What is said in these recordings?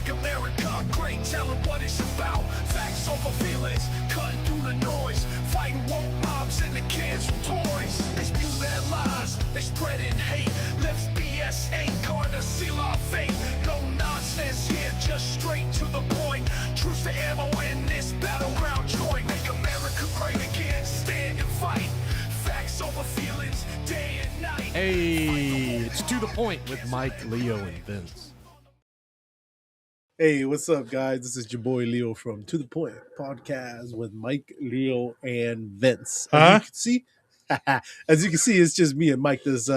Make America great, tell them what it's about. Facts over feelings, cutting through the noise. Fighting woke mobs and the kids with toys. They spew their lies, they spreading hate. Lips BS ain't gonna seal our fate. No nonsense here, just straight to the point. Truce to ammo in this battleground joint. Make America great again, stand and fight. Facts over feelings, day and night. Hey, it's To The Point with Mike, Leo, and Vince. Hey, what's up, guys? This is your boy Leo from To The Point podcast with Mike, Leo, and Vince. As you can see, it's just me and Mike. This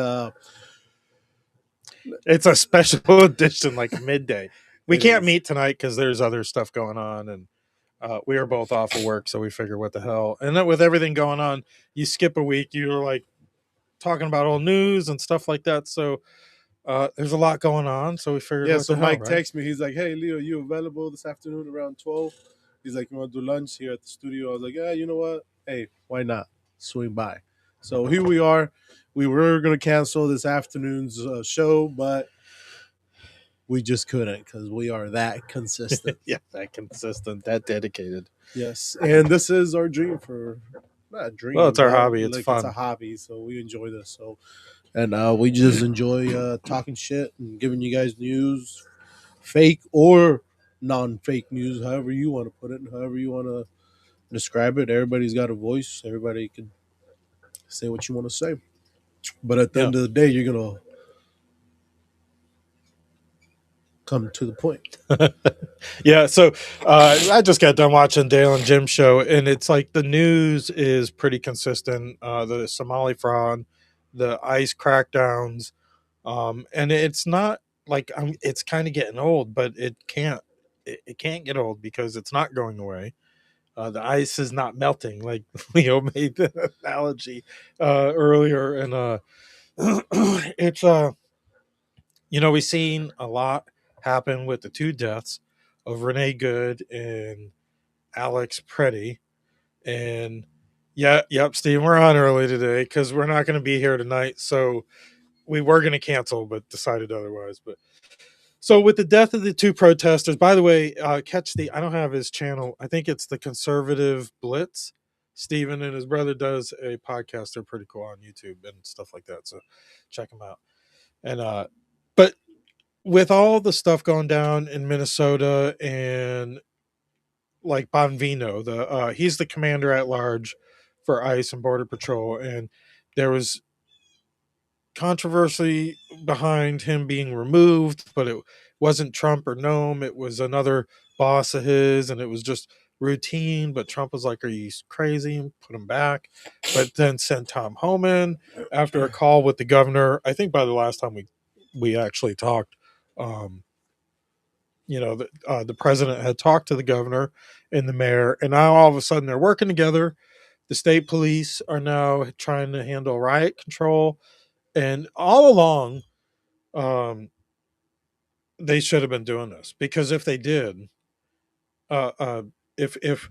It's a special edition, like midday. We can't meet tonight because there's other stuff going on, and we are both off of work, so we figure what the hell. And then with everything going on, you skip a week. You're like talking about old news and stuff like that. So there's a lot going on. So we figured, so Mike texts me. He's like, "Hey, Leo, you available this afternoon around 12?" He's like, "You want to do lunch here at the studio?" I was like, "Yeah, you know what? Hey, why not? Swing by." So here we are. We were going to cancel this afternoon's show, but we just couldn't because we are that consistent. Yeah, that consistent, that dedicated. Yes, and this is our dream for not a dream. Well, it's our hobby. It's fun. It's a hobby, so we enjoy this. So, and we just enjoy talking shit and giving you guys news, fake or non-fake news, however you want to put it, and however you want to describe it. Everybody's got a voice. Everybody can say what you want to say. But at the end of the day, you're gonna come to the point. Yeah, so I just got done watching Dale and Jim's show, and it's like the news is pretty consistent. The Somali fraud, the ICE crackdowns, and it's not like it's kind of getting old, but it can't get old because it's not going away. The ice is not melting, like Leo made the analogy earlier, and it's we've seen a lot happen with the two deaths of Renee Good and Alex Preddy. And Steve, we're on early today because we're not going to be here tonight. So we were going to cancel, but decided otherwise. But so with the death of the two protesters, by the way, I don't have his channel. I think it's the Conservative Blitz. Steven and his brother does a podcast. They're pretty cool on YouTube and stuff like that. So check them out. And, but with all the stuff going down in Minnesota and like Bonvino, he's the commander at large for ICE and Border Patrol, and there was controversy behind him being removed, but it wasn't Trump or Noam. It was another boss of his, and it was just routine. But Trump was like, "Are you crazy?" Put him back, but then sent Tom Homan after a call with the governor. I think by the last time we actually talked, the president had talked to the governor and the mayor, and now all of a sudden they're working together. The state police are now trying to handle riot control, and all along, they should have been doing this, because if they did, if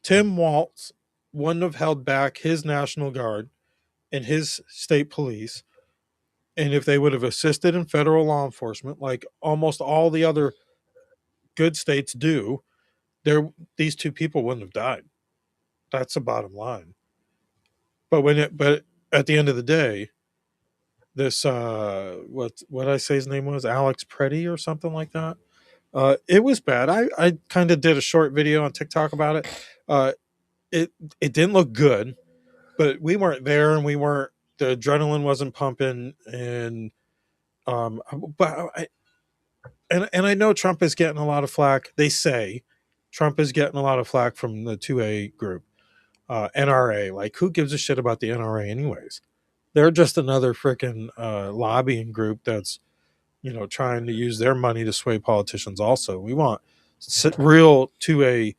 Tim Walz wouldn't have held back his National Guard and his state police, and if they would have assisted in federal law enforcement like almost all the other good states do, these two people wouldn't have died. That's the bottom line. But at the end of the day, this what I say his name was, Alex Preddy or something like that. It was bad. I kind of did a short video on TikTok about it. It didn't look good, but we weren't there, and the adrenaline wasn't pumping, and and I know Trump is getting a lot of flack. They say Trump is getting a lot of flack from the 2A group, NRA. Like, who gives a shit about the NRA anyways? They're just another freaking lobbying group that's, trying to use their money to sway politicians also. We want real 2A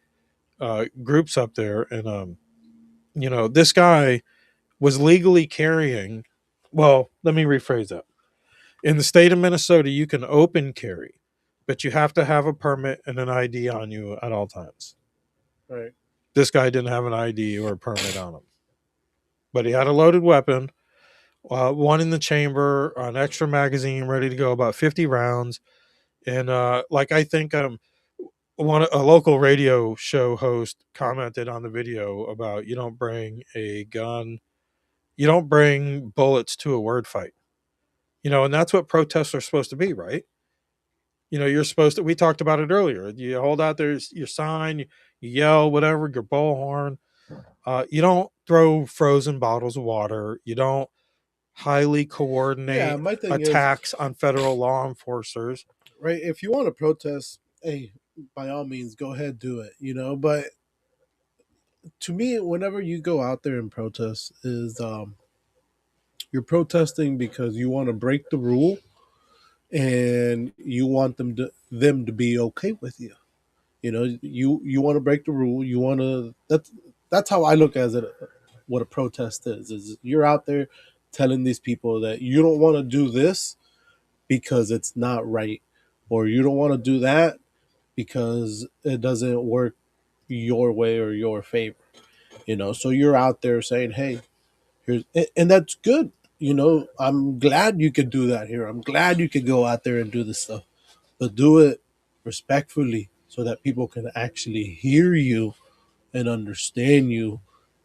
groups up there. And, this guy was legally carrying. Well, let me rephrase that. In the state of Minnesota, you can open carry, but you have to have a permit and an ID on you at all times. Right. This guy didn't have an ID or a permit on him, but he had a loaded weapon, one in the chamber, an extra magazine ready to go, about 50 rounds. And like I think a local radio show host commented on the video about you don't bring a gun, you don't bring bullets to a word fight. And that's what protests are supposed to be, right? You're supposed to. We talked about it earlier. You hold out there your sign, you yell, whatever, your bullhorn. You don't throw frozen bottles of water. You don't highly Yeah, coordinate my thing is, attacks on federal law enforcers. right, if you want to protest, hey, by all means, go ahead, do it, but to me, whenever you go out there and protest, is you're protesting because you want to break the rule and you want them to be okay with you. You want to break the rule. You want to. That's how I look at it. What a protest is you're out there telling these people that you don't want to do this because it's not right, or you don't want to do that because it doesn't work your way or your favor. So you're out there saying, hey, here's, and that's good. I'm glad you could do that here. I'm glad you could go out there and do this stuff, but do it respectfully so that people can actually hear you and understand you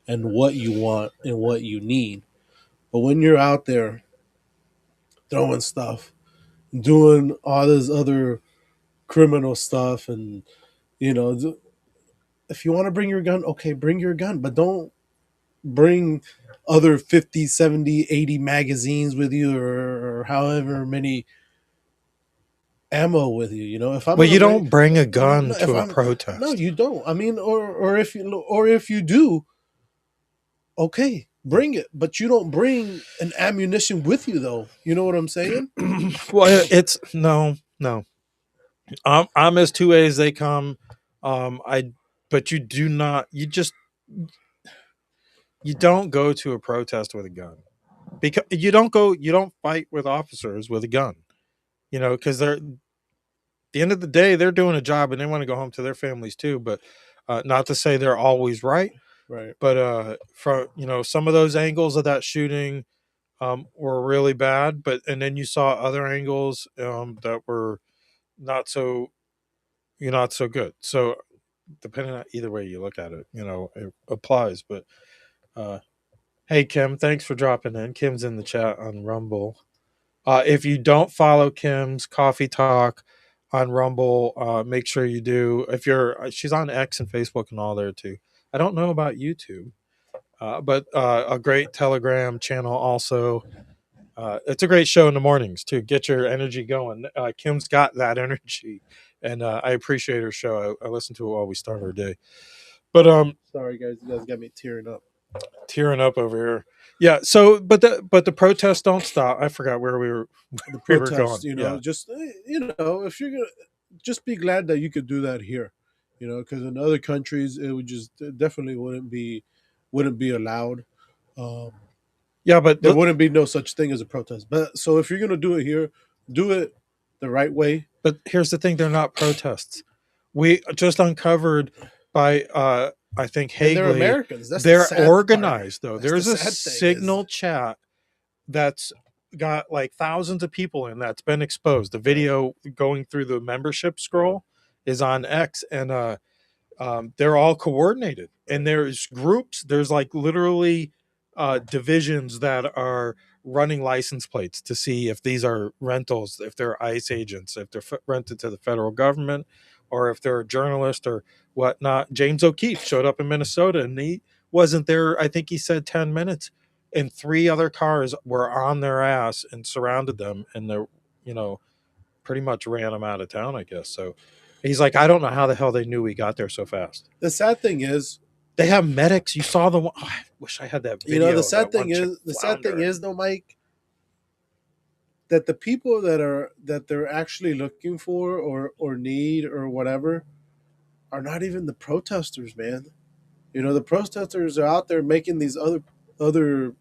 and what you want and what you need. But when you're out there throwing stuff, doing all this other criminal stuff, and you know, if you want to bring your gun, okay, bring your gun, but don't bring other 50, 70, 80 magazines with you, or however many ammo with you. If I'm Well, gonna you bring, don't bring a no, gun no, if to a I'm no, protest. you don't. I mean, or if you do, okay, bring it, but you don't bring an ammunition with you, though. You know what I'm saying? Well, it's no, no. I'm as two ways they come. I, but you do not. You don't go to a protest with a gun because you don't go. You don't fight with officers with a gun. Because they're at the end of the day they're doing a job and they want to go home to their families too. But not to say they're always right. Right. But from some of those angles of that shooting were really bad. But and then you saw other angles that were not so not so good. So depending on either way you look at it, it applies. But uh, hey, Kim, thanks for dropping in. Kim's in the chat on Rumble. If you don't follow Kim's Coffee Talk on Rumble, make sure you do. If you're, she's on X and Facebook and all there too. I don't know about YouTube, but a great Telegram channel also. It's a great show in the mornings to get your energy going. Kim's got that energy, and I appreciate her show. I listen to it while we start our day. But Sorry, guys. You guys got me tearing up. tearing up over here. Yeah. So, but the protests don't stop. I forgot where we were. The We were protest, going. Yeah. just if you're gonna, just be glad that you could do that here, because in other countries it would just it definitely wouldn't be allowed. Um, Yeah, but there wouldn't be no such thing as a protest. But so if you're gonna do it here, do it the right way. here's the thing: they're not protests. We just uncovered by I think And they're Hagley. Americans. That's the They're sad organized part. though. That's the There's a sad thing is- signal chat that's got like thousands of people in that's been exposed. The video going through the membership scroll is on X, and they're all coordinated. And there's groups. There's like literally divisions that are running license plates to see if these are rentals, if they're ICE agents, if they're rented to the federal government, or if they're a journalist or whatnot. James O'Keefe showed up in Minnesota, and he wasn't there. I think he said 10 minutes, and three other cars were on their ass and surrounded them, and they're pretty much ran them out of town, I guess. So he's like, I don't know how the hell they knew we got there so fast. The sad thing is, They have medics. You saw the one. Oh, I wish I had that video. the sad thing is, though, Mike, that the people that they're actually looking for or need or whatever are not even the protesters, man. The protesters are out there making these other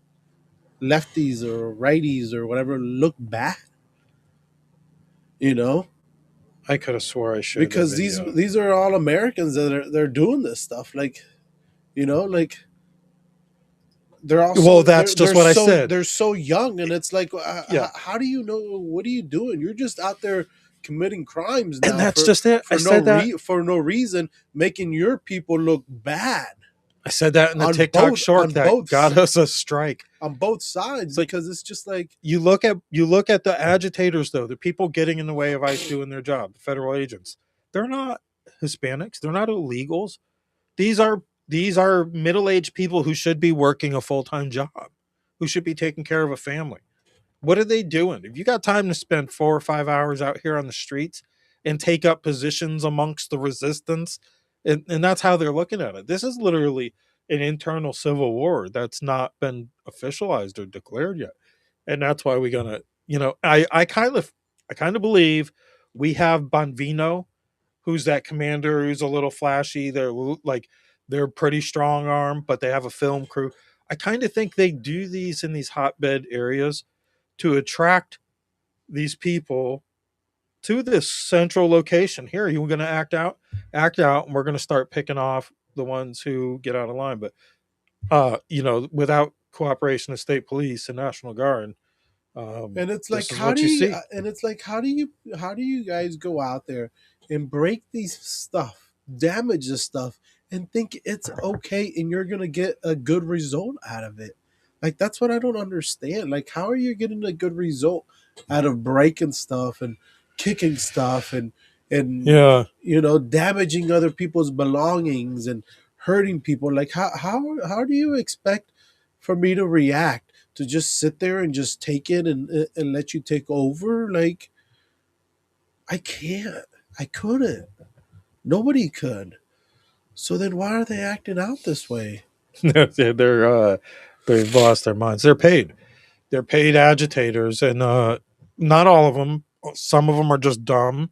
lefties or righties or whatever look bad. I could have swore I showed Because the video. these are all Americans that they're doing this stuff. Like they're also Well, that's just what I said. They're so young, and it's like, Yeah. how do you know? What are you doing? You're just out there committing crimes now. And that's just it. I said that. For no reason, making your people look bad. I said that in the On TikTok both- short on that both- got us a strike. On both sides, because it's just like You look at the agitators, though, the people getting in the way of ICE doing their job, the federal agents. They're not Hispanics. They're not illegals. These are middle-aged people who should be working a full-time job, who should be taking care of a family. What are they doing? If you got time to spend 4 or 5 hours out here on the streets and take up positions amongst the resistance, and that's how they're looking at it. This is literally an internal civil war that's not been officialized or declared yet. And that's why we're gonna, I kind of believe we have Bonvino, who's that commander who's a little flashy. They're pretty strong arm, but they have a film crew. I kind of think they do these in these hotbed areas to attract these people to this central location. Here, you're going to act out, and we're going to start picking off the ones who get out of line. But without cooperation of state police and National Guard, and it's like, how do you guys go out there and break these stuff, damage this stuff, and think it's okay and you're gonna get a good result out of it? Like, that's what I don't understand. Like, how are you getting a good result out of breaking stuff and kicking stuff and damaging other people's belongings and hurting people? Like, how do you expect for me to react? To just sit there and just take it and let you take over? Like, I can't. I couldn't. Nobody could. So then why are they acting out this way? They've lost their minds. They're paid agitators, and not all of them. Some of them are just dumb,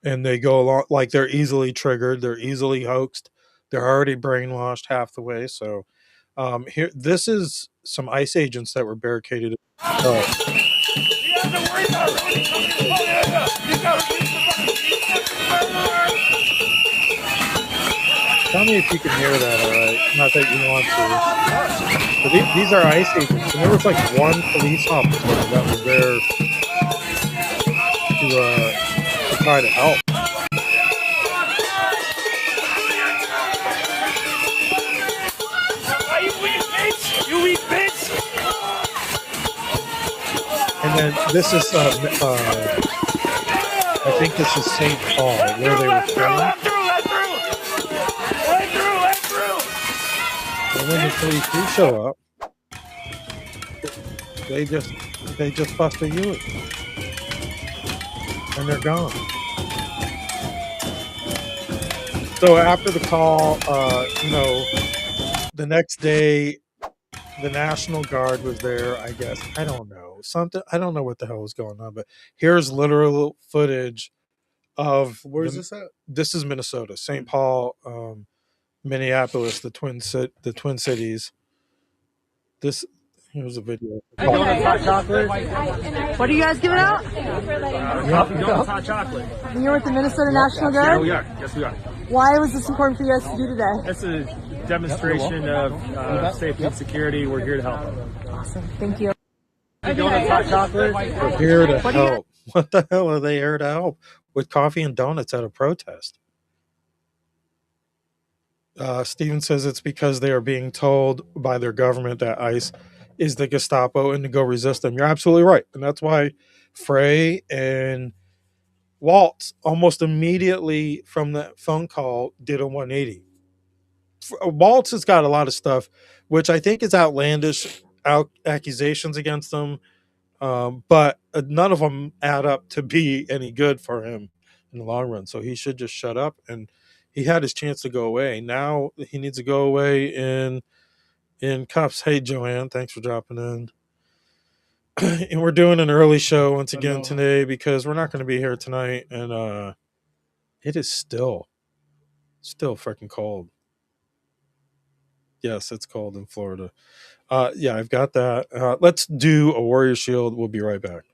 and they go along like they're easily triggered. They're easily hoaxed. They're already brainwashed half the way. So this is some ICE agents that were barricaded. Tell me if you can hear that, all right? Not that you want to. But these are ICE agents, and there was like one police officer that was there to try to help. You weak bitch! And then this is, I think this is St. Paul, where they were filmed. And when the police do show up, they just bust a unit, and they're gone. So after the call, the next day, the National Guard was there, I guess. I don't know. I don't know what the hell was going on, but here's literal footage of... Where's this at? This is Minnesota. St. Paul, Minneapolis, the Twin Cities. Here's a video. Hot chocolate. What are you guys giving out? Donuts, hot chocolate. And you're with the Minnesota National Guard? Yeah, we are. Yes, we are. Why was this important for you guys to do today? It's a demonstration of safety and security. We're here to help. Awesome. Thank you. Donuts, hot chocolate. We're here to help. What the hell are they here to help? With coffee and donuts at a protest? Steven says it's because they are being told by their government that ICE is the Gestapo and to go resist them. You're absolutely right. And that's why Frey and Waltz almost immediately from that phone call did a 180. Waltz has got a lot of stuff, which I think is outlandish accusations against them. But none of them add up to be any good for him in the long run. So he should just shut up. And he had his chance to go away. Now he needs to go away in cuffs. Hey, Joanne, thanks for dropping in. And we're doing an early show once again today because we're not going to be here tonight. And it is still freaking cold. Yes, it's cold in Florida. Yeah, I've got that. Let's do a Warrior Shield. We'll be right back.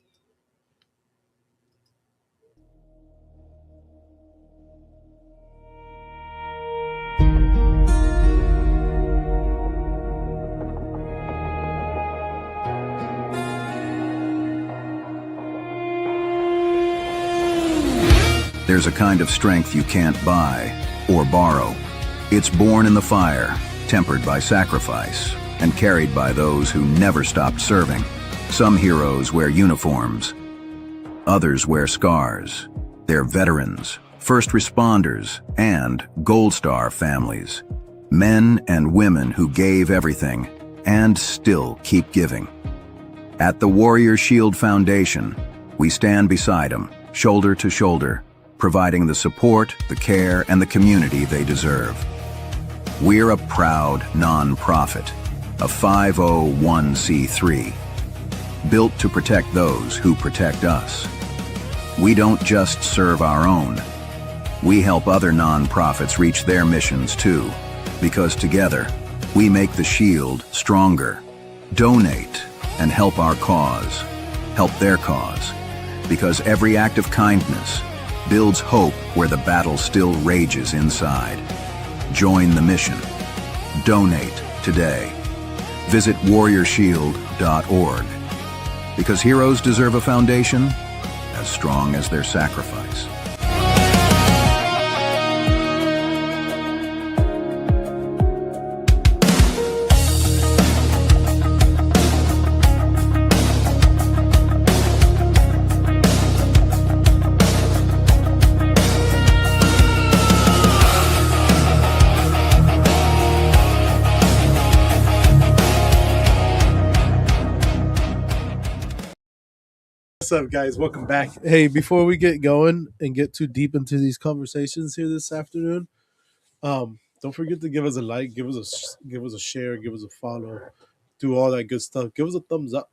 There's a kind of strength you can't buy or borrow. It's born in the fire, tempered by sacrifice, and carried by those who never stopped serving. Some heroes wear uniforms. Others wear scars. They're veterans, first responders, and Gold Star families. Men and women who gave everything and still keep giving. At the Warrior Shield Foundation, we stand beside them, shoulder to shoulder, providing the support, the care, and the community they deserve. We're a proud non-profit, a 501c3, built to protect those who protect us. We don't just serve our own. We help other non-profits reach their missions too, because together, we make the Shield stronger. Donate and help our cause, help their cause, because every act of kindness builds hope where the battle still rages inside. Join the mission. Donate today. Visit warriorshield.org, because heroes deserve a foundation as strong as their sacrifice. What's up, guys? Welcome back. Hey, before we get going and get too deep into these conversations here this afternoon, don't forget to give us a like, give us a share, give us a follow, do all that good stuff. Give us a thumbs up.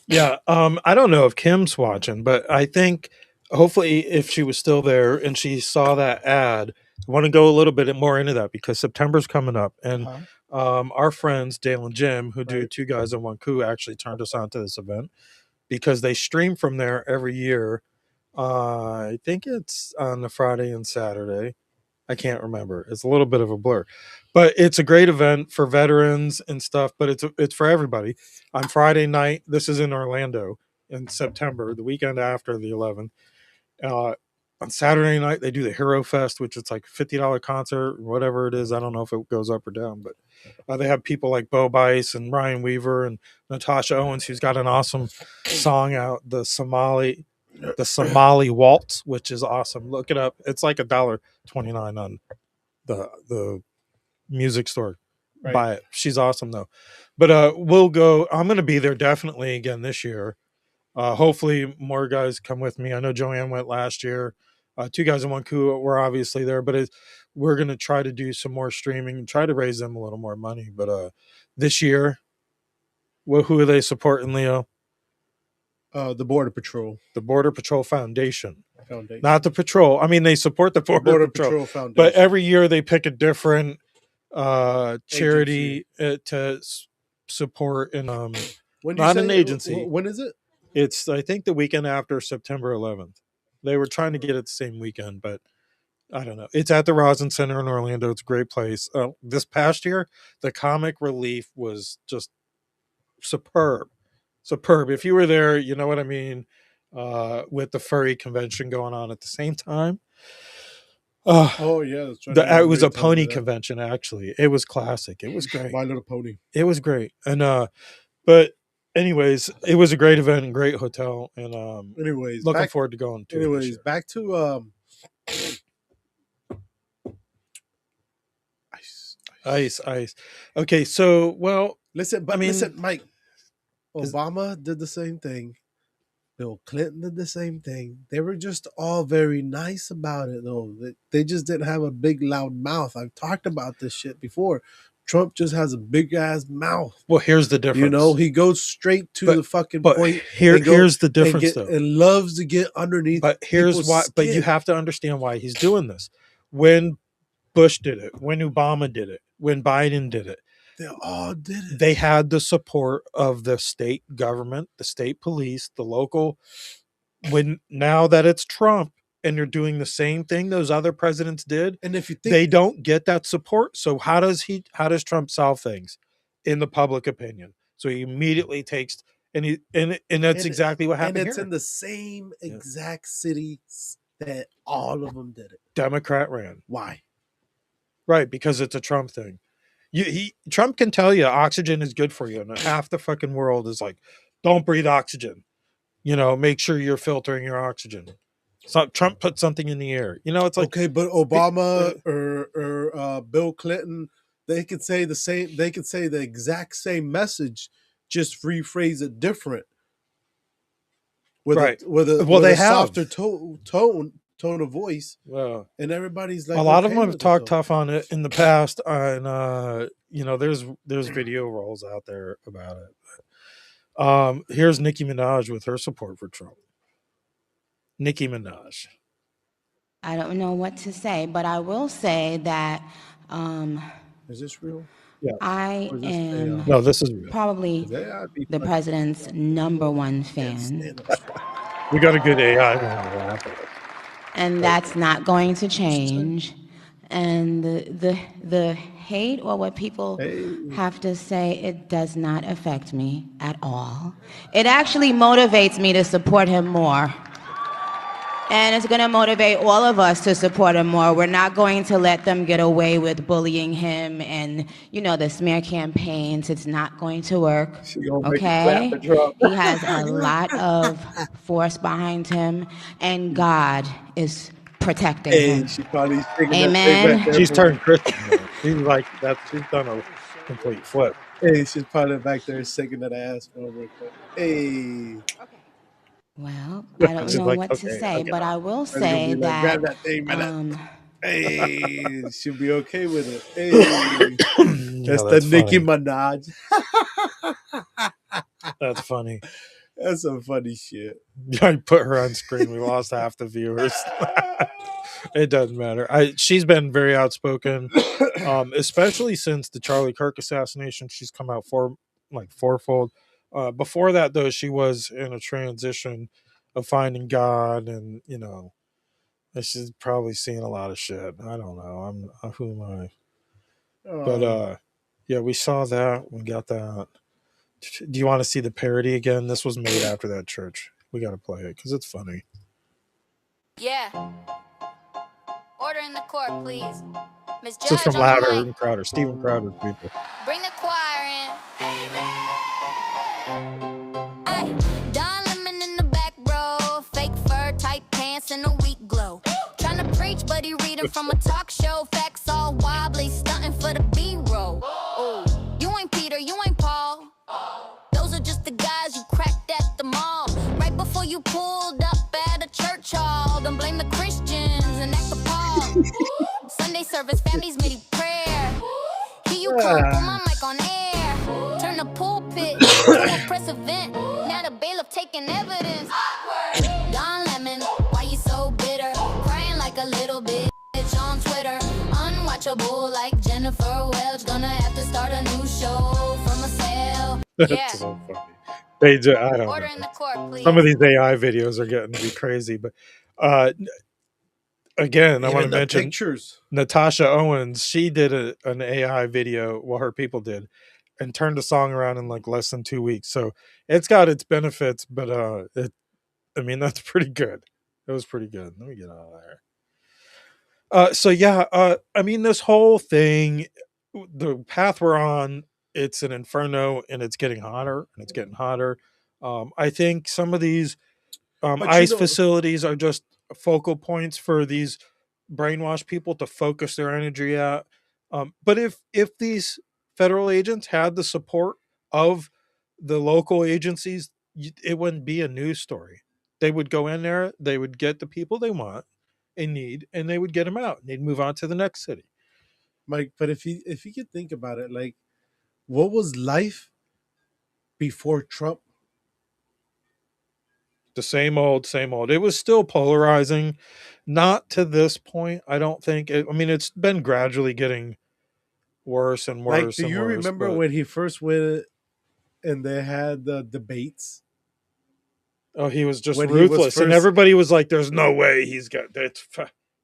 Yeah, I don't know if Kim's watching, but I think hopefully if she was still there and she saw that ad, I want to go a little bit more into that because September's coming up, and our friends Dale and Jim, who do Two Guys and One Coup, actually turned us on to this event because they stream from there every year. I think it's on the Friday and Saturday. I can't remember. It's a little bit of a blur, but it's a great event for veterans and stuff. But it's for everybody. On Friday night, this is in Orlando in September, the weekend after the 11th. On Saturday night, they do the Hero Fest, which is like $50 concert, whatever it is. I don't know if it goes up or down, but they have people like Bo Bice and Ryan Weaver and Natasha Owens, who's got an awesome song out, the Somali Waltz, which is awesome. Look it up. It's like $1.29 on the music store. Buy it. She's awesome though. But we'll go. I'm going to be there definitely again this year. Hopefully more guys come with me. I know Joanne went last year. Two Guys and One Coup were obviously there, but we're going to try to do some more streaming and try to raise them a little more money. But this year, who are they supporting, Leo? The Border Patrol. The Border Patrol Foundation. Not the patrol. I mean, they support the Border Patrol Foundation. But every year they pick a different charity to support. And not an agency. When is it? It's, I think, the weekend after September 11th. They were trying to get it the same weekend, but I don't know. It's at the Rosin Center in Orlando. It's a great place. This past year, the comic relief was just superb. If you were there, you know what I mean, with the furry convention going on at the same time. Oh yeah, it was a pony convention. Actually, it was classic. It was great. My Little Pony. It was great, and but anyways, it was a great event and great hotel, and anyways, looking forward to going to. Anyways, back to ice. Okay, so listen, Mike. Obama did the same thing. Bill Clinton did the same thing. They were just all very nice about it, though. They just didn't have a big, loud mouth. I've talked about this shit before. Trump just has a big ass mouth. Well, here's the difference. You know, he goes straight to the fucking point. Here's the difference, though. And loves to get underneath. But here's why. Skin. But you have to understand why he's doing this. When Bush did it, when Obama did it, when Biden did it, they all did it. They had the support of the state government, the state police, the local. Now that it's Trump and you're doing the same thing those other presidents did, and if you think they don't get that support, so how does Trump solve things in the public opinion? So he immediately takes and that's exactly what happened. And it's here. in the same exact city that all of them did it. Democrat ran. Why? Right, because it's a Trump thing. Trump can tell you oxygen is good for you, and half the fucking world is like, don't breathe oxygen. Make sure you're filtering your oxygen. So Trump put something in the air. It's like, Okay, but Obama or Bill Clinton, they could say the same. They could say the exact same message, just rephrase it different. With right. a softer tone of voice, and everybody's like, a lot of okay them have with it, talked though. tough on it in the past, and there's video rolls out there about it. Here's Nicki Minaj with her support for Trump. Nicki Minaj. I don't know what to say, but I will say that Is this real? Yeah. I Or is this am No, this is real. probably the president's #1 fan, We got a good AI one to laugh at. and that's not going to change. And the hate or what people have to say, it does not affect me at all. It actually motivates me to support him more. And it's going to motivate all of us to support him more. We're not going to let them get away with bullying him and, the smear campaigns. It's not going to work, okay? He has a lot of force behind him, and God is protecting him. She probably Amen. She's turned Christian. She's like that. She's done a complete flip. Hey, she's probably back there shaking that ass for real quick. Hey. Well, I don't know what to say, but I will say that. Grab that thing, man. Hey, she'll be okay with it. Hey, that's the Nicki Minaj. That's funny. That's some funny shit. I put her on screen. We lost half the viewers. It doesn't matter. She's been very outspoken, especially since the Charlie Kirk assassination. She's come out fourfold. Before that, though, she was in a transition of finding God, and she's probably seen a lot of shit. I don't know. Who am I? But yeah, we saw that. We got that. Do you want to see the parody again? This was made after that church. We got to play it because it's funny. Yeah. Order in the court, please. Miss Judge, This is from on the Louder mic. and Crowder, Steven Crowder's people. Bring the choir in. Ay, Don Lemon in the back row, fake fur, tight pants, and a weak glow. Trying to preach, but he reading from a talk show. Facts all wobbly, stunting for the B-roll. Oh, you ain't Peter, you ain't Paul. Those are just the guys you cracked at the mall. Right before you pulled up at a church hall. Don't blame the Christians and act appalled. Sunday service, families made prayer. Here you come, put my mic on air. Turn the pulpit to a press event. Now the bailiff taking evidence. Don Lemon, why you so bitter? Crying like a little bitch on Twitter. Unwatchable like Jennifer Welch. Gonna have to start a new show from a cell. Yeah. So funny. I don't Order know. in the court, please. Some of these AI videos are getting to be crazy, but again, I want to mention pictures. Natasha Owens. She did an AI video, well, her people did, and turned the song around in like less than 2 weeks. So it's got its benefits, but that's pretty good. It was pretty good. Let me get out of there. So yeah, this whole thing, the path we're on, it's an inferno, and it's getting hotter and it's getting hotter. I think some of these ICE facilities are just focal points for these brainwashed people to focus their energy at. But if these federal agents had the support of the local agencies, it wouldn't be a news story. They would go in there, they would get the people they want and need, and they would get them out. And they'd move on to the next city. Mike, but if you could think about it, like, what was life before Trump? The same old, same old. It was still polarizing, not to this point. I don't think. It's been gradually getting worse and worse. Like, do you remember when he first went and they had the debates? Oh, he was just ruthless, and everybody was like, "There's no way he's got that."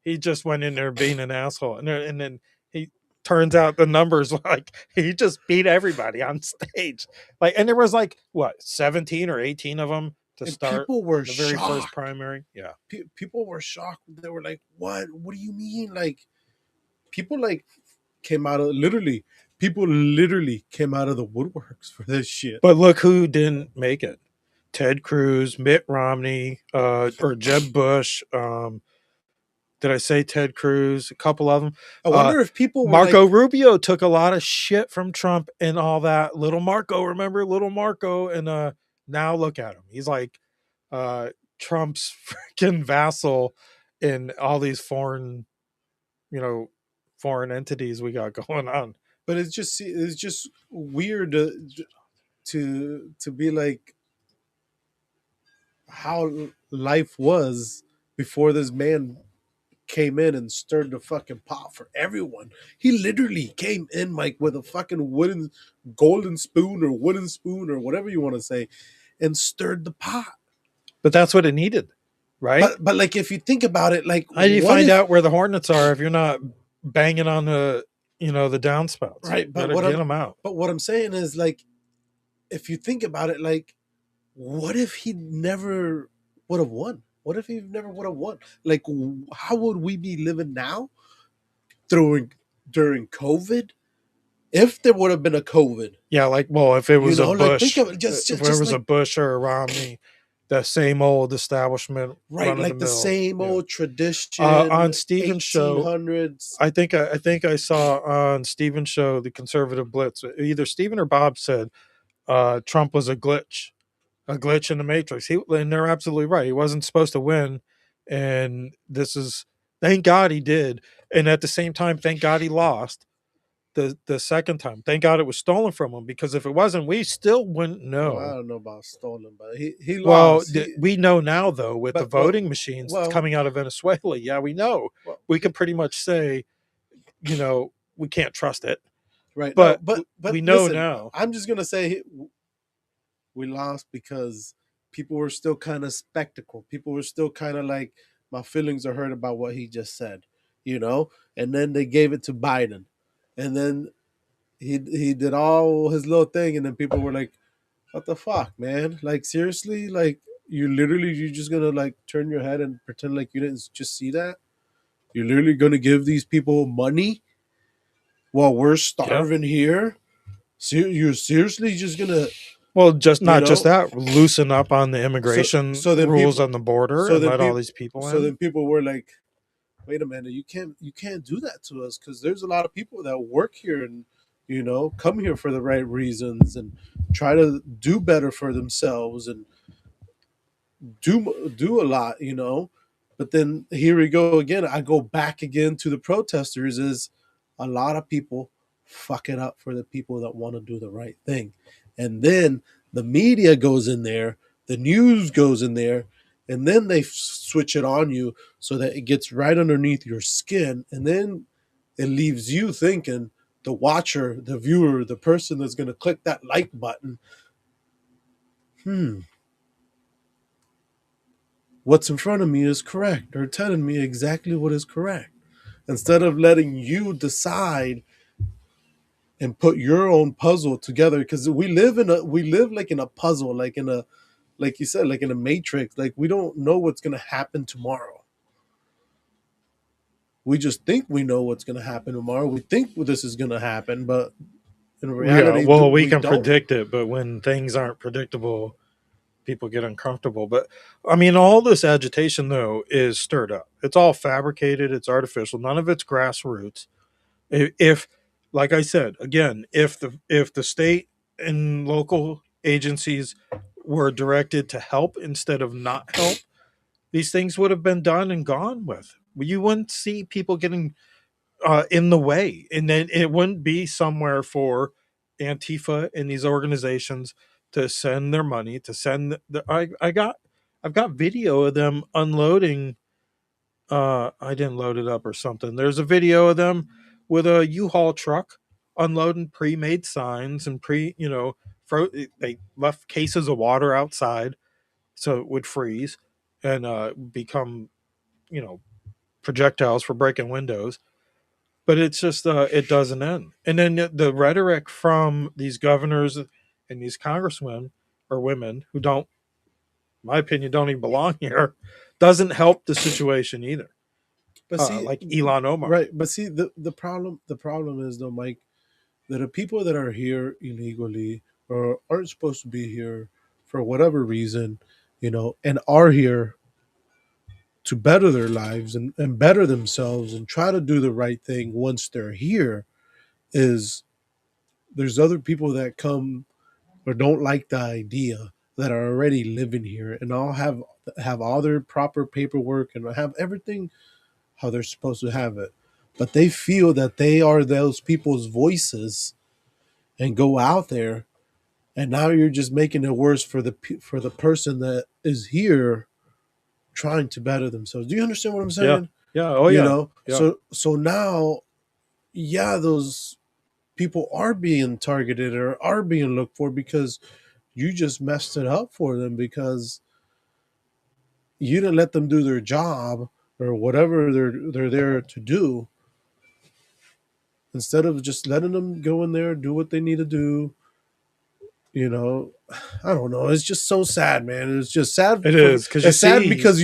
He just went in there being an asshole, and then he turns out the numbers like he just beat everybody on stage. Like, and there was like what 17 or 18 of them to And start people were the very first shocked. primary. Yeah. People were shocked. They were like, "What? What do you mean?" Like, people like came out of literally. People literally came out of the woodworks for this shit. But look who didn't make it: Ted Cruz, Mitt Romney, or Jeb Bush. Did I say Ted Cruz? A couple of them. I wonder if people were Marco like, Rubio took a lot of shit from Trump and all that. Little Marco, remember Little Marco? And now look at him. He's like Trump's freaking vassal in all these foreign, foreign entities we got going on. but it's just weird to be like how life was before this man came in and stirred the fucking pot for everyone. He literally came in, Mike, with a fucking golden spoon or wooden spoon or whatever you want to say, and stirred the pot. But that's what it needed, right? But like, if you think about it, like, how do you find out where the hornets are if you're not banging on the downspouts? Right, but get them out. But what I'm saying is, like, if you think about it, like, what if he never would have won? What if he never would have won? Like, how would we be living now during COVID? If there would have been a COVID, yeah, like, well, if it was a Bush, like, think of it, if it was a Bush or a Romney, the same old establishment, right? Like the same old tradition. On Stephen's show, 1800s. I think I saw on Stephen's show, the Conservative Blitz. Either Stephen or Bob said Trump was a glitch in the Matrix. And they're absolutely right. He wasn't supposed to win, and thank God he did. And at the same time, thank God he lost the second time. Thank God it was stolen from him, because if it wasn't, we still wouldn't know. Well, I don't know about stolen, but he lost. Well, we know now, though, with the voting machines coming out of Venezuela. Yeah, we know. We can pretty much say, we can't trust it. Right. But, no, but we know listen, now. I'm just going to say we lost because people were still kind of spectacle. People were still kind of like, my feelings are hurt about what he just said, and then they gave it to Biden. And then he did all his little thing, and then people were like, what the fuck, man? Like, seriously? Like, you're just gonna like turn your head and pretend like you didn't just see that? You're literally gonna give these people money while we're starving here? You're seriously just gonna... Well, just just that, loosen up on the immigration rules on the border and let all these people in. So then people were like, wait a minute, you can't do that to us, because there's a lot of people that work here and come here for the right reasons and try to do better for themselves and do a lot, But then here we go again. I go back again to the protesters. Is a lot of people fuck it up for the people that want to do the right thing, and then the media goes in there, the news goes in there, and then they switch it on you so that it gets right underneath your skin. And then it leaves you thinking, the watcher, the viewer, the person that's going to click that like button, what's in front of me is correct. They're telling me exactly what is correct. Instead of letting you decide and put your own puzzle together, because we live like in a puzzle, like you said, like in a matrix. Like, we don't know what's going to happen tomorrow. We just think we know what's going to happen tomorrow. We think this is going to happen, but in reality, we can predict it. But when things aren't predictable, people get uncomfortable. But I mean, all this agitation, though, is stirred up. It's all fabricated. It's artificial. None of it's grassroots. If like I said, again, if the state and local agencies were directed to help instead of not help, these things would have been done and gone with. You wouldn't see people getting in the way, and then it wouldn't be somewhere for Antifa and these organizations to send their money, to send I've got video of them unloading. I didn't load it up or something. There's a video of them with a U-Haul truck unloading pre-made signs and they left cases of water outside so it would freeze and become projectiles for breaking windows. But it's just it doesn't end. And then the rhetoric from these governors and these congressmen or women who don't my opinion, don't even belong here, doesn't help the situation either. But see, Like Elon Omar. right? But see, the problem is though, Mike, that the people that are here illegally or aren't supposed to be here for whatever reason, and are here to better their lives and better themselves and try to do the right thing once they're here, is there's other people that come or don't like the idea that are already living here and all have all their proper paperwork and have everything how they're supposed to have it, but they feel that they are those people's voices and go out there, and now you're just making it worse for the person that is here trying to better themselves. Do you understand what I'm saying? Yeah. Oh yeah. Yeah. So now, yeah, those people are being targeted or are being looked for because you just messed it up for them because you didn't let them do their job or whatever they're there to do. Instead of just letting them go in there, do what they need to do, I don't know. It's just so sad, man. It's just sad. It is because it's sad because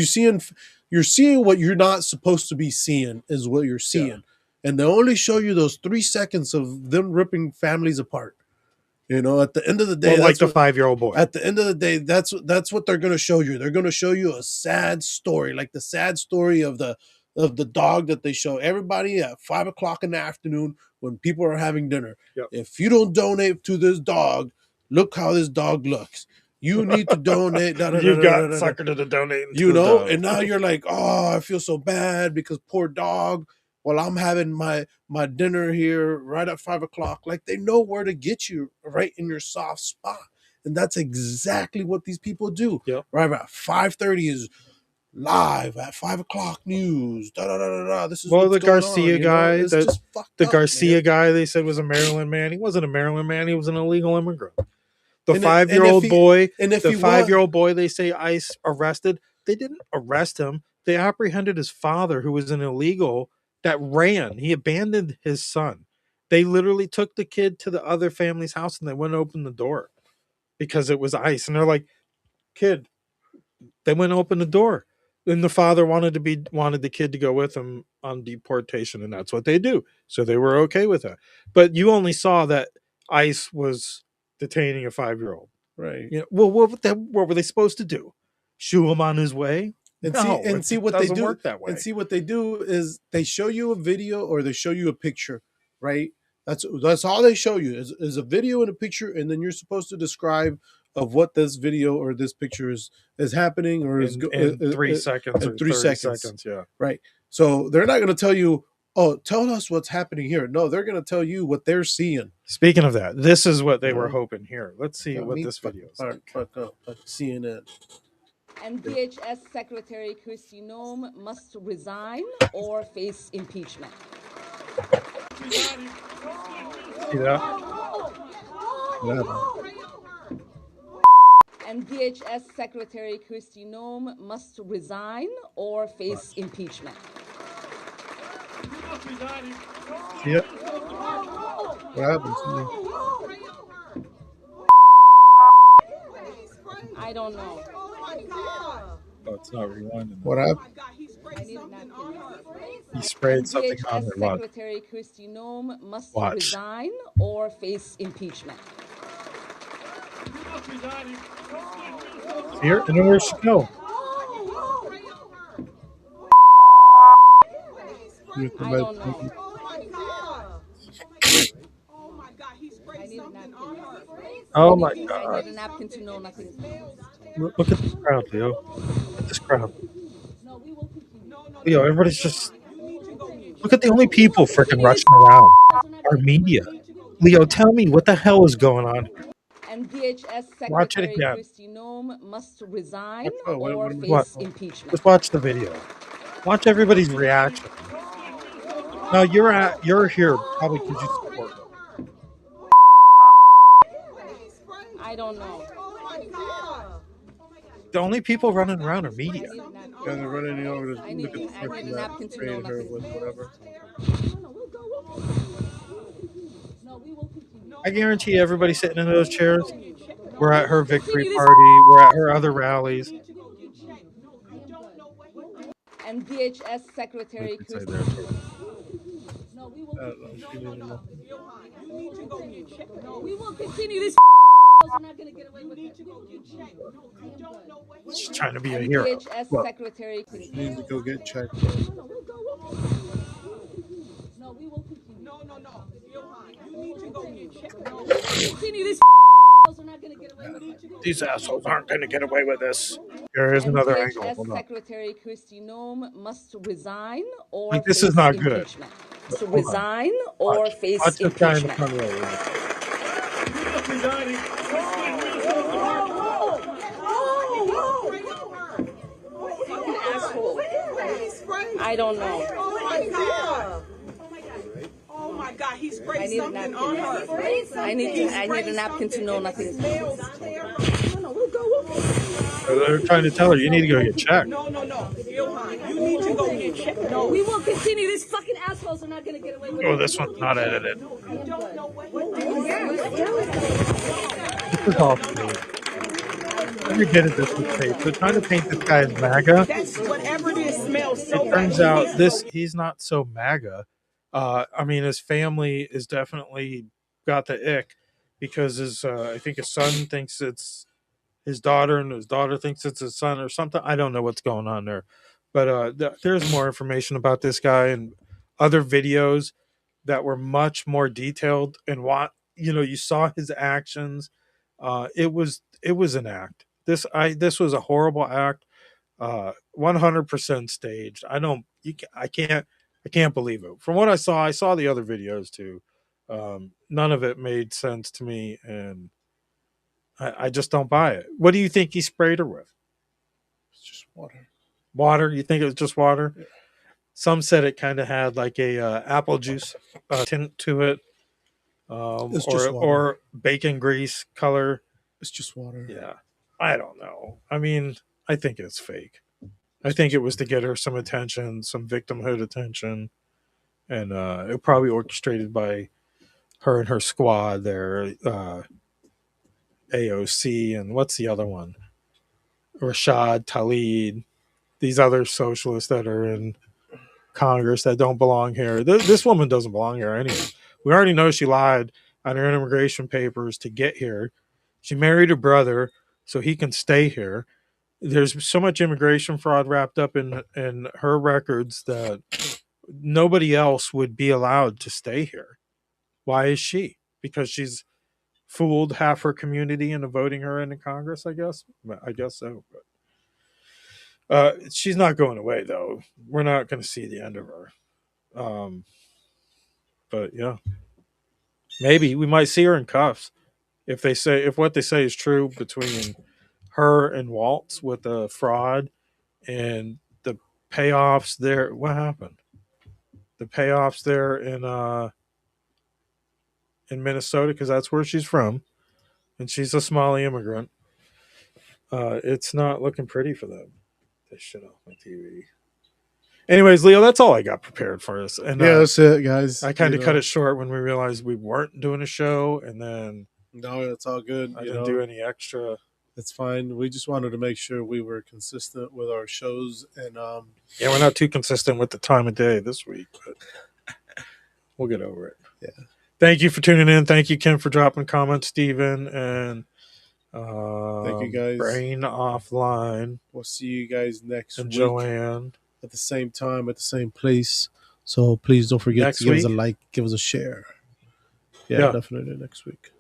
you're seeing what you're not supposed to be seeing is what you're seeing, and they only show you those 3 seconds of them ripping families apart. At the end of the day, like the 5-year-old boy. At the end of the day, that's what they're going to show you. They're going to show you a sad story, like the sad story of the dog that they show everybody at 5:00 in the afternoon when people are having dinner. Yep. If you don't donate to this dog, look how this dog looks. You need to donate. You got suckered into donating. And now you're like, oh, I feel so bad because poor dog. Well, I'm having my dinner here right at 5:00. Like they know where to get you right in your soft spot. And that's exactly what these people do. Yep. Right at 5:30 is live at 5:00 news. This is the Garcia guy. The Garcia man. guy they said was a Maryland man. He wasn't a Maryland man. He was an illegal immigrant. The And 5-year-old boy. And if the he 5-year-old boy they say ICE arrested. They didn't arrest him. They apprehended his father, who was an illegal that ran. He abandoned his son. They literally took the kid to the other family's house and they went and opened the door because it was ICE. And they're like, kid, they went and opened the door. And the father wanted the kid to go with him on deportation, and that's what they do. So they were okay with that. But you only saw that ICE was detaining a 5-year-old. Right. Well, what were they supposed to do? Shoo him on his way? And see what they do. Work that way. And see what they do is they show you a video or they show you a picture, right? That's all they show you is a video and a picture, and then you're supposed to describe of what this video or this picture is happening or in 3 seconds. In 3 seconds. Yeah. Right. So they're not going to tell you, oh, tell us what's happening here. No, they're going to tell you what they're seeing. Speaking of that, this is what they were hoping here. Let's see what this video is. All right, fuck up. CNN. And DHS Secretary Kristi Noem must resign or face impeachment. See that? And DHS Secretary Kristi Noem must resign or face impeachment. See it? What happened to me? I don't know. Oh, it's not rewinding. What happened? He sprayed something on their watch. Secretary Kristi Noem must Watch. resign or face impeachment. Here, and then where'd she go? I don't know. Oh my I God. need a napkin to know nothing. Look at this crowd, Leo. Look at this crowd. Leo, everybody's just... Look at the only people freaking rushing around. Our media. Leo, tell me what the hell is going on. And DHS Watch it Secretary again. Kristi Noem must resign Oh, what- or what- face impeachment. Just watch the video. Watch everybody's reaction. Now you're here probably because you support them. I don't know. The only people running around are media. Yeah, they're running over to I need a napkin to know her nothing. with whatever. I guarantee everybody sitting in those chairs We're at her victory party. We're at her other rallies. And DHS Secretary Chris. No, we will. We will continue this. We're not going to get away with it. She's trying to be a And hero. DHS Well, Secretary. You need to go get checked. No, we will continue. No. You need to go get checked. No, we will continue this. We're not going to get away with it. these assholes aren't going to get away with this. Here is another angle. DHS Hold on. Secretary Kristi Noem must resign or Like, this face is not good. impeachment. To resign or face Watch this guy in the impeachment. front row. I don't know. Oh my God, he sprayed I need a something napkin. on her. I need a napkin to know nothing. They're trying to tell her, you need to go get checked. No. Ilhan, you need to go get checked. No. We will continue. These fucking assholes are not going to get away with it. Oh, this one's not edited. I don't know what This is all fake. Every bit of this is fake. They're trying to paint this guy as MAGA. That's whatever it is smells so It turns out he's not so MAGA. I mean, his family is definitely got the ick because I think his son thinks it's his daughter, and his daughter thinks it's his son or something. I don't know what's going on there, but there's more information about this guy and other videos that were much more detailed. And you saw his actions. It was an act. This was a horrible act. 100% staged. I can't believe it. From what I saw the other videos too. None of it made sense to me, and I just don't buy it. What do you think he sprayed her with? It's just water. Water? You think it was just water? Yeah. Some said it kind of had like a apple juice tint to it, or bacon grease color. It's just water. Yeah, I don't know. I mean, I think it's fake. I think it was to get her some attention, some victimhood attention, and it probably orchestrated by her and her squad there, AOC, and what's the other one? Rashad Tlaib, these other socialists that are in Congress that don't belong here. This woman doesn't belong here anyway. We already know she lied on her immigration papers to get here. She married her brother so he can stay here. There's so much immigration fraud wrapped up in her records that nobody else would be allowed to stay here. Why is she? Because she's fooled half her community into voting her into Congress, I guess. I guess so. But she's not going away, though. We're not going to see the end of her. But yeah, maybe we might see her in cuffs if what they say is true between her and Waltz with the fraud and the payoffs there. What happened? The payoffs there in Minnesota, because that's where she's from, and she's a Somali immigrant. It's not looking pretty for them. They shit off my TV. Anyways, Leo, that's all I got prepared for us. And yeah, that's it, guys. I kind of cut it short when we realized we weren't doing a show, and then no, it's all good. I didn't do any extra. It's fine. We just wanted to make sure we were consistent with our shows, and yeah, we're not too consistent with the time of day this week, but we'll get over it. Yeah. Thank you for tuning in. Thank you, Kim, for dropping comments, Steven, and thank you guys. Brain Offline. We'll see you guys next week. Joanne. At the same time, at the same place. So please don't forget to give us a like, give us a share. Yeah, definitely next week.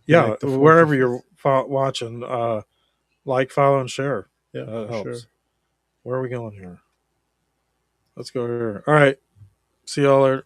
Yeah, like wherever you're watching, like, follow, and share. Yeah, that helps. Sure. Where are we going here? Let's go here. All right. See y'all later.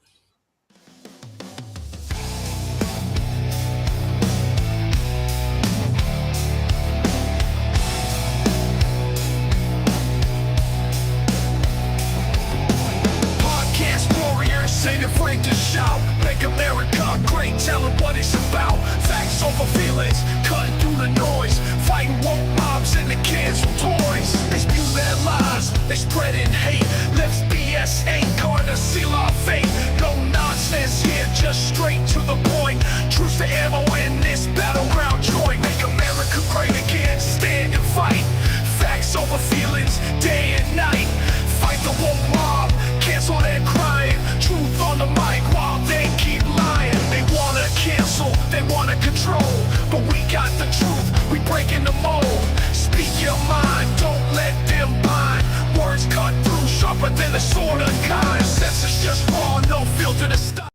Ain't afraid to shout, make America great, tell them what it's about. Facts over feelings, cutting through the noise, fighting woke mobs and the kids with toys. They spew their lies, they spreading hate, lips BS ain't gonna seal our fate. No nonsense here, just straight to the point. Truth to ammo in this battleground joint. Make order. Common sense is just raw, no filter to stop.